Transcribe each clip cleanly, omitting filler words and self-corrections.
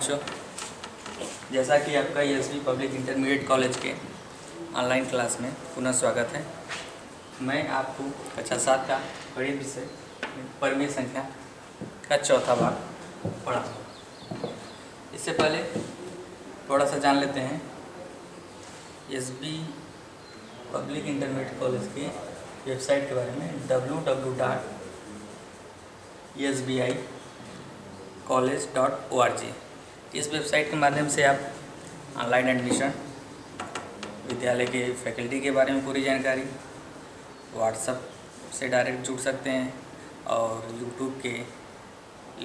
बच्चों, जैसा कि आपका एसबी पब्लिक इंटरमीडिएट कॉलेज के ऑनलाइन क्लास में पुनः स्वागत है। मैं आपको कक्षा 7 का गणित विषय परिमेय संख्या का चौथा भाग पढ़ाऊंगा। इससे पहले थोड़ा सा जान लेते हैं एसबी पब्लिक इंटरमीडिएट कॉलेज की वेबसाइट के बारे में। www.sbicollege.org। इस वेबसाइट के माध्यम से आप ऑनलाइन एडमिशन, विद्यालय के फैकल्टी के बारे में पूरी जानकारी, व्हाट्सएप से डायरेक्ट जुड़ सकते हैं और यूट्यूब के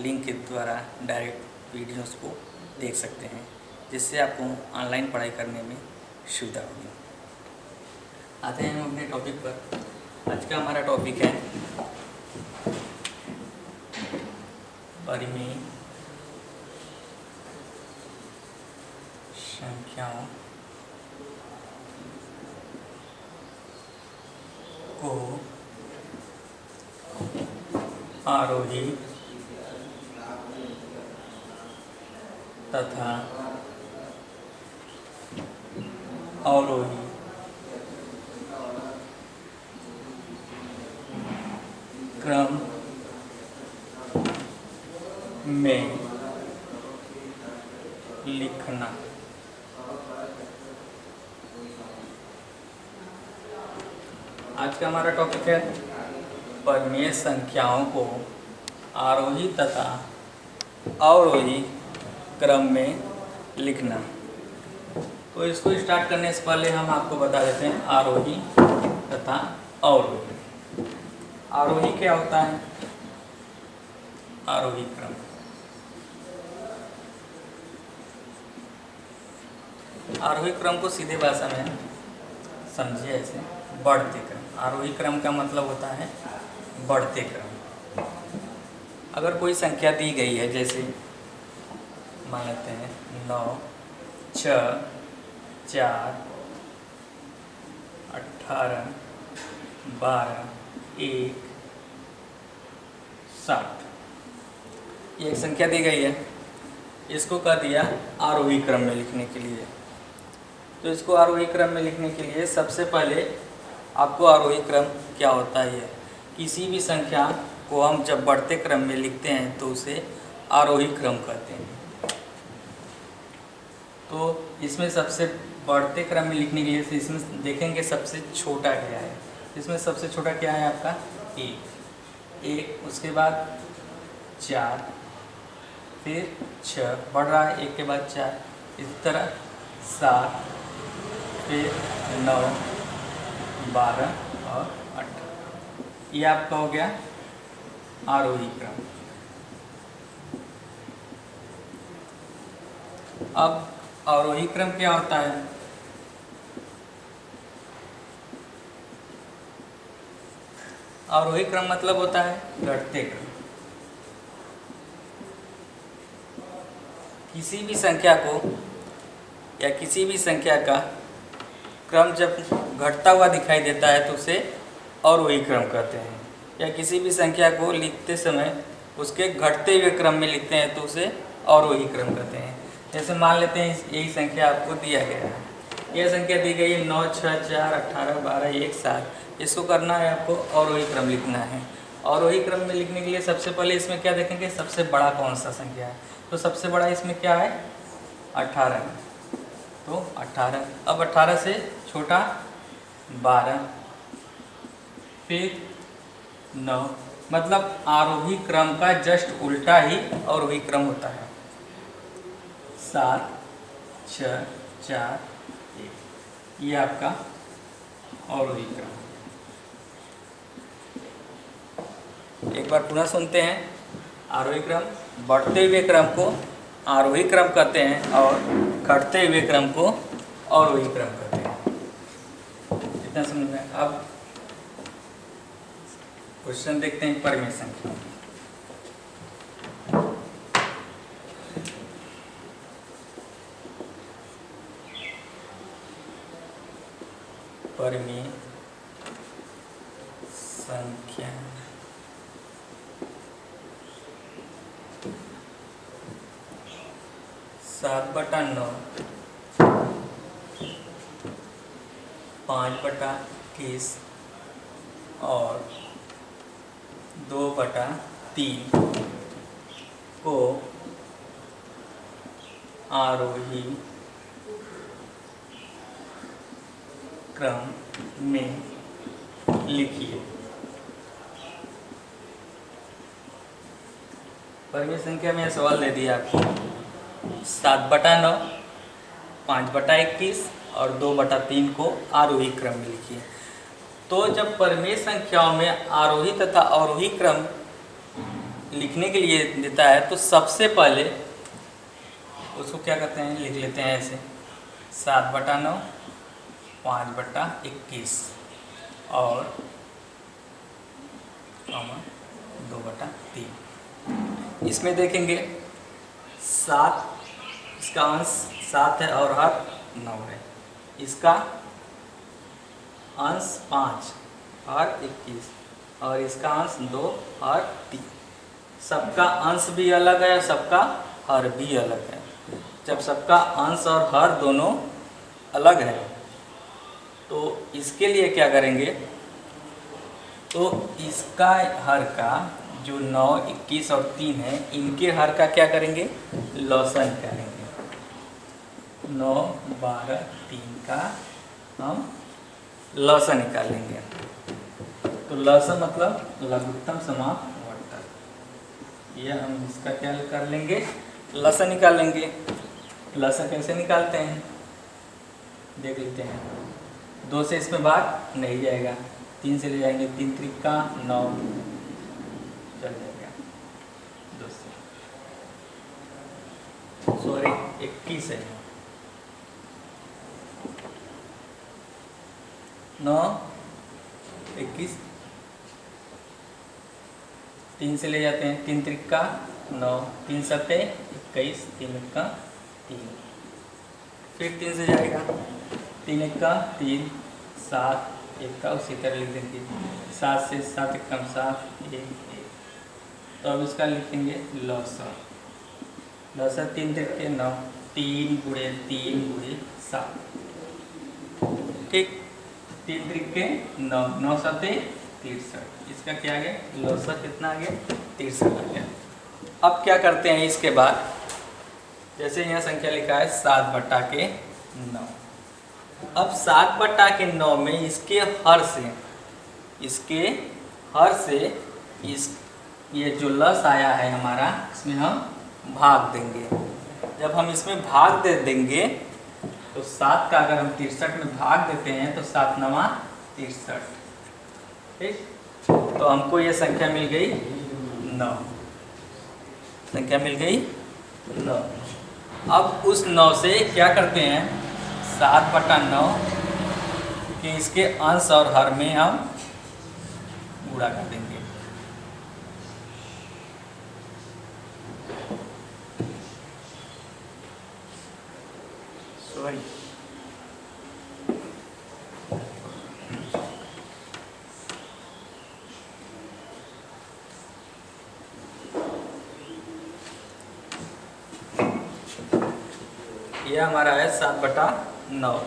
लिंक के द्वारा डायरेक्ट वीडियोस को देख सकते हैं, जिससे आपको ऑनलाइन पढ़ाई करने में सुविधा होगी। आते हैं हम अपने टॉपिक पर। आज का हमारा टॉपिक है परिमेय संख्याओं को आरोही तथा अवरोही क्रम में लिखना। आज का हमारा टॉपिक है परिमेय संख्याओं को आरोही तथा अवरोही क्रम में लिखना। तो इसको स्टार्ट करने से पहले हम आपको बता देते हैं आरोही तथा अवरोही। आरोही क्या होता है? आरोही क्रम। आरोही क्रम को सीधे भाषा में समझिए ऐसे, बढ़ते क्रम। आरोही क्रम का मतलब होता है बढ़ते क्रम। अगर कोई संख्या दी गई है, जैसे मान लेते हैं 9, 6, 4, 18, 12, 1, 7, ये एक संख्या दी गई है। इसको कह दिया आरोही क्रम में लिखने के लिए। तो इसको आरोही क्रम में लिखने के लिए सबसे पहले आपको आरोही क्रम क्या होता है, किसी भी संख्या को हम जब बढ़ते क्रम में लिखते हैं तो उसे आरोही क्रम कहते हैं। तो इसमें सबसे बढ़ते क्रम में लिखने के लिए इसमें देखेंगे सबसे छोटा क्या है। इसमें सबसे छोटा क्या है आपका? 1, उसके बाद 4, फिर 6, बढ़ रहा है 1 के बाद 4, इस तरह 7, फिर 9, 12 और 18। ये आपका हो गया आरोही क्रम। अब अवरोही क्रम क्या होता है? अवरोही क्रम मतलब होता है घटते क्रम। किसी भी संख्या को या किसी भी संख्या का क्रम जब घटता हुआ दिखाई देता है तो उसे अवरोही क्रम कहते हैं। या किसी भी संख्या को लिखते समय उसके घटते हुए क्रम में लिखते हैं तो उसे अवरोही क्रम कहते हैं। जैसे मान लेते हैं यही संख्या आपको दिया गया है, यह संख्या दी गई है 9, 6, 4, 18, 12, 1, 7। इसको करना है आपको अवरोही क्रम लिखना है। अवरोही क्रम में लिखने के लिए सबसे पहले इसमें क्या देखेंगे, सबसे बड़ा कौन सा संख्या है। तो सबसे बड़ा इसमें क्या है? 18। तो 18। अब 18 से छोटा 12, फिर 9। मतलब आरोही क्रम का जस्ट उल्टा ही अवरोही क्रम होता है। 7, 6, 4, 1, ये आपका अवरोही क्रम। एक बार पुनः सुनते हैं। आरोही क्रम, बढ़ते हुए क्रम को आरोही क्रम कहते हैं और घटते हुए क्रम को अवरोही क्रम कहते हैं। इतना समझ में। अब क्वेश्चन देखते हैं परिमेय संख्या। परिमेय संख्या 7/9, 5/21 और 2/3 को आरोही क्रम में लिखिए। परिमेय संख्या में सवाल दे दिया आपको 7/9, 5/21 और 2/3 को आरोही क्रम में लिखिए। तो जब परिमेय संख्याओं में आरोही तथा अवरोही क्रम लिखने के लिए देता है तो सबसे पहले उसको क्या करते हैं, लिख लेते हैं ऐसे 7/9, 5/21 और 2/3। इसमें देखेंगे 7, इसका अंश 7 है और हर 9 है। इसका अंश 5 और 21 और इसका अंश 2 और 3। सबका अंश भी अलग है, सबका हर भी अलग है। जब सबका अंश और हर दोनों अलग है तो इसके लिए क्या करेंगे, तो इसका हर का जो 9, 21 और 3 है, इनके हर का क्या करेंगे, लॉसन करेंगे। 9, 12, 3 का हम लॉसन निकालेंगे। तो लॉसन मतलब लघुत्तम समापवर्तक। यह हम इसका क्या कर लेंगे, लॉसन निकालेंगे। लॉसन कैसे निकालते हैं देख लेते हैं। 2 से इसमें भाग नहीं जाएगा, 3 से ले जाएंगे, 3 त्रिका 9 चल जाएगा। 2 से सॉरी 21 है, 9, 21, 3 से ले जाते हैं, 3 त्रिका 9, 3 सत्ते 21, 3 का 3, फिर 3 से जाएगा, 3 का 3, 7 1 का उसी तरह लिख देंगे। 7 से 7 कम 7 1 तो अब इसका लिखेंगे लॉसन। लॉसन 3 त्रिके 9, 3 गुणे 3 गुणे 7, ठीक, 3 त्रिके 9, 9 सत्ते 63। इसका क्या आ गया, लॉसन कितना आ गया, 63 आ गया। अब क्या करते हैं इसके बाद, जैसे यहाँ संख्या लिखा है 7/9। अब 7/9 में इसके हर से इस ये जो लस आया है हमारा, इसमें हम भाग देंगे। जब हम इसमें भाग दे देंगे तो 7 का अगर हम 63 में भाग देते हैं तो 7 9 63, ठीक। तो हमको ये संख्या मिल गई 9, संख्या मिल गई 9। अब उस 9 से क्या करते हैं, 7/9 कि इसके अंश और हर में हम गुणा कर देंगे। सॉरी यह हमारा है 7/9।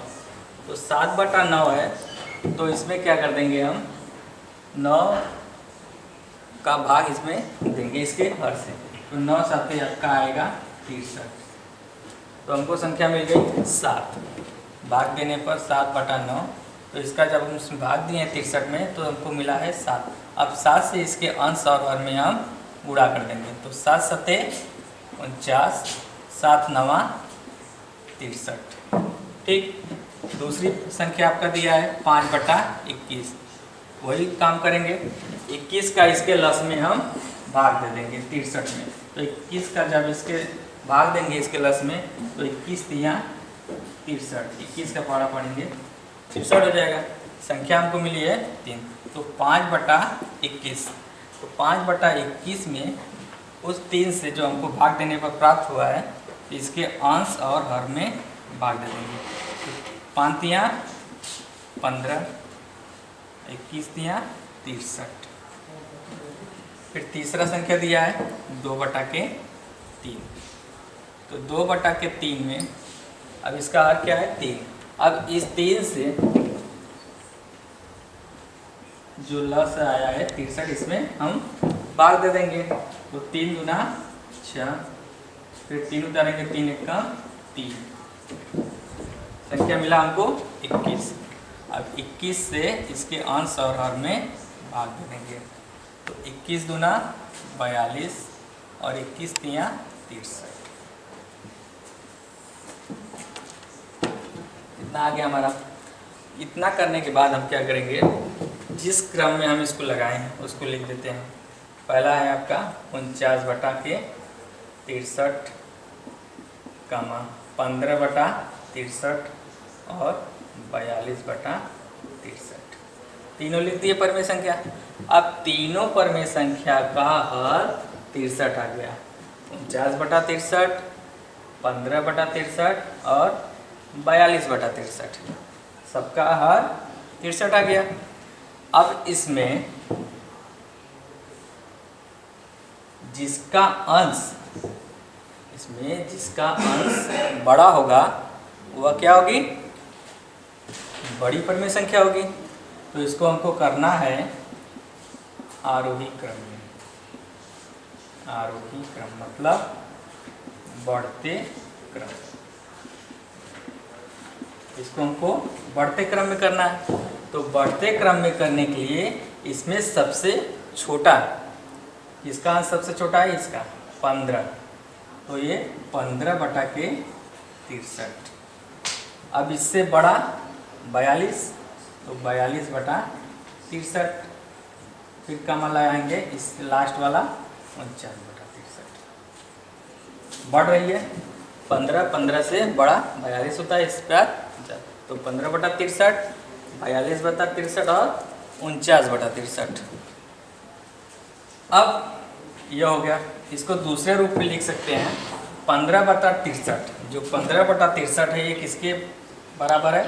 तो 7/9 है तो इसमें क्या कर देंगे हम, 9 का भाग इसमें देंगे इसके हर से। तो 9 7 का आएगा 63। तो हमको संख्या मिल गई 7। भाग देने पर 7/9, तो इसका जब हम उसमें भाग दिए 63 में तो हमको मिला है 7। अब 7 से इसके अंश और हर में हम गुणा कर देंगे। तो 7 7 49, 7 9 63, ठीक। दूसरी संख्या आपका दिया है 5/21, वही काम करेंगे। 21 का इसके लस में हम भाग दे देंगे 63 में। तो 21 का जब इसके भाग देंगे इसके लस में तो 21 3 63, 21 का पारा पढ़ेंगे 63 हो जाएगा। संख्या हमको मिली है 3। तो 5/21, तो 5/21 में उस 3 से जो हमको भाग देने पर प्राप्त हुआ है इसके अंश और हर में भाग दे देंगे। तो 5 3 15, 21 3 63। फिर तीसरा संख्या दिया है 2/3। तो 2/3 में अब इसका हर क्या है 3। अब इस 3 से जो लस आया है 63, इसमें हम भाग दे देंगे। तो 3 दूना 6, फिर 3 उतारेंगे, 3 1 3, संख्या मिला हमको 21। अब 21 से इसके अंश और हर में भाग दे देंगे। तो 21 दूना 42 और 21 तिया 63। इतना आ गया हमारा। इतना करने के बाद हम क्या करेंगे, जिस क्रम में हम इसको लगाए हैं उसको लिख देते हैं। पहला है आपका 49/63, 15/63 और 42/63। तीनों लिख दिए परमेय संख्या। अब तीनों परमेय संख्या का हर 63 आ गया। 49/63, 15/63 और 42/63, सबका हर 63 आ गया। अब इसमें जिसका अंश बड़ा होगा वह क्या होगी, बड़ी परमेय संख्या होगी। तो इसको हमको करना है आरोही क्रम में। आरोही क्रम मतलब बढ़ते क्रम। इसको हमको बढ़ते क्रम में करना है। तो बढ़ते क्रम में करने के लिए इसमें सबसे छोटा, इसका अंश सबसे छोटा है, इसका 15। तो ये 15/63। अब इससे बड़ा 42, तो 42/63। फिर कम लगाएंगे, इस लास्ट वाला 49/63। बढ़ रही है 15 से बड़ा 42 होता है, इस पर तो 15/63, 42/63 और 49/63। अब यह हो गया। इसको दूसरे रूप में लिख सकते हैं 15/63। जो 15/63 है ये किसके बराबर है,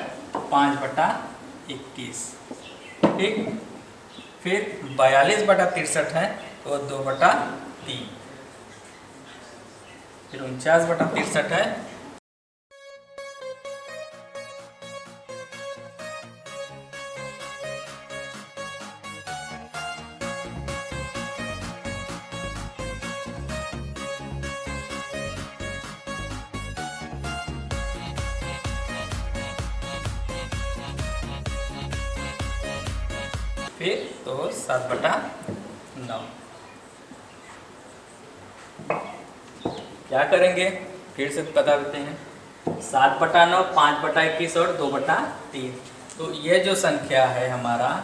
5/21। ठीक। फिर 42/63 है तो 2/3। फिर 49/63 है फिर तो 7/9। क्या करेंगे फिर से बता देते हैं। 7/9, 5/21 और 2/3। तो ये जो संख्या है हमारा,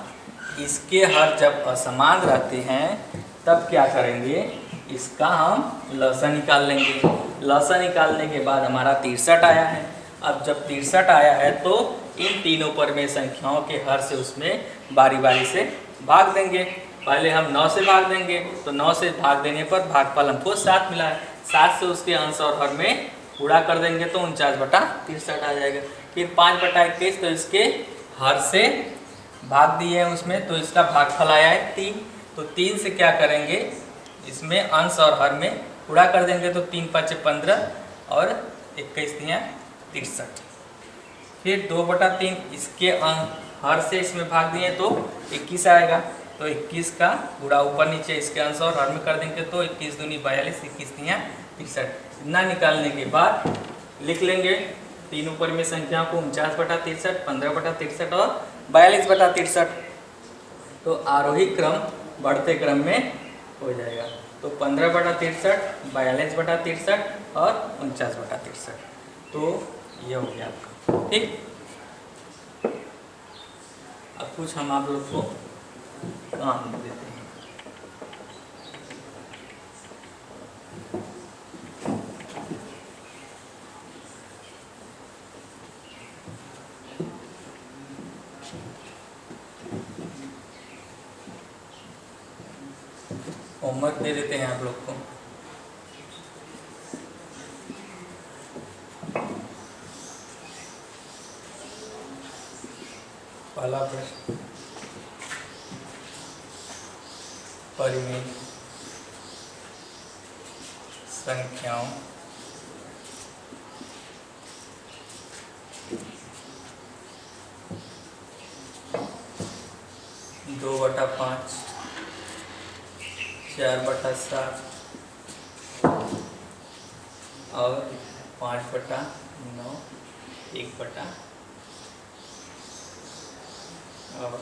इसके हर जब असमान रहते हैं तब क्या करेंगे, इसका हम लसा निकाल लेंगे। लसा निकालने के बाद हमारा 63 आया है। अब जब 63 आया है तो इन तीनों परमेय संख्याओं के हर से उसमें बारी बारी से भाग देंगे। पहले हम 9 से भाग देंगे, तो 9 से भाग देने पर भागफल हमको 7 मिला है। 7 से उसके अंश और हर में गुणा कर देंगे तो 49/63 आ जाएगा। फिर 5/21, तो इसके हर से भाग दिए हैं उसमें, तो इसका भागफल आया है 3। तो 3 से क्या करेंगे, इसमें अंश और हर में गुणा कर देंगे तो 3 5 15 और 21 तिया 63। फिर 2/3, इसके हर से इसमें भाग दिए तो 21 आएगा। तो 21 का गुणा ऊपर नीचे इसके अंश और हर में कर देंगे तो 21 दूनी 42, 21 तिया 63। इतना निकालने के बाद लिख लेंगे तीनों परमेय संख्याओं को 49/63, 15/63 और 42/63। तो आरोही क्रम बढ़ते क्रम में हो जाएगा। तो 15/63, 42/63 और 49/63। तो ये हो गया आपका। ठीक। अब कुछ हम आप लोग को काम देते हैं। होमवर्क दे देते हैं आप लोग को। पहला प्रश्न, परिमेय संख्याओं 4/7 और 5/9 1/, और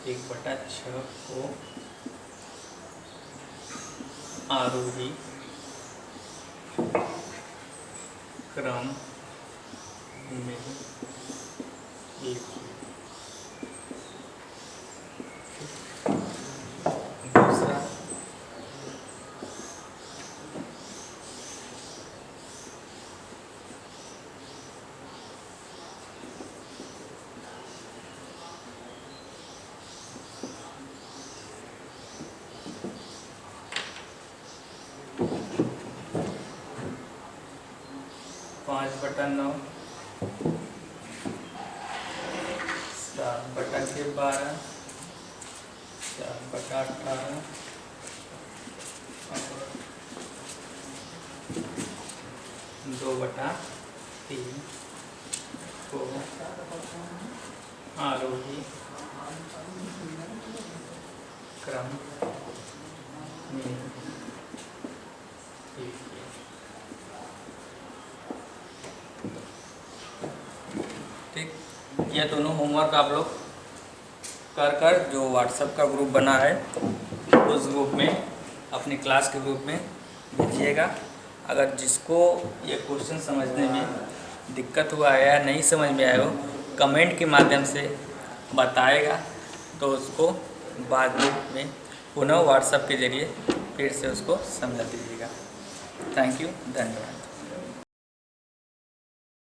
1/6 को आरोही क्रम में लिखिए। दूसरा, पाँच बटा 9 7/12 4/18 और 2/3 को आरोही क्रम में लिखिए। ठीक, ये दोनों होमवर्क आप लोग कर जो व्हाट्सएप का ग्रुप बना है उस ग्रुप में, अपनी क्लास के ग्रुप में भेजिएगा। अगर जिसको ये क्वेश्चन समझने में दिक्कत हुआ है या नहीं समझ में आया हो, कमेंट के माध्यम से बताएगा तो उसको बाद में पुनः व्हाट्सएप के ज़रिए फिर से उसको समझा दीजिएगा। थैंक यू, धन्यवाद।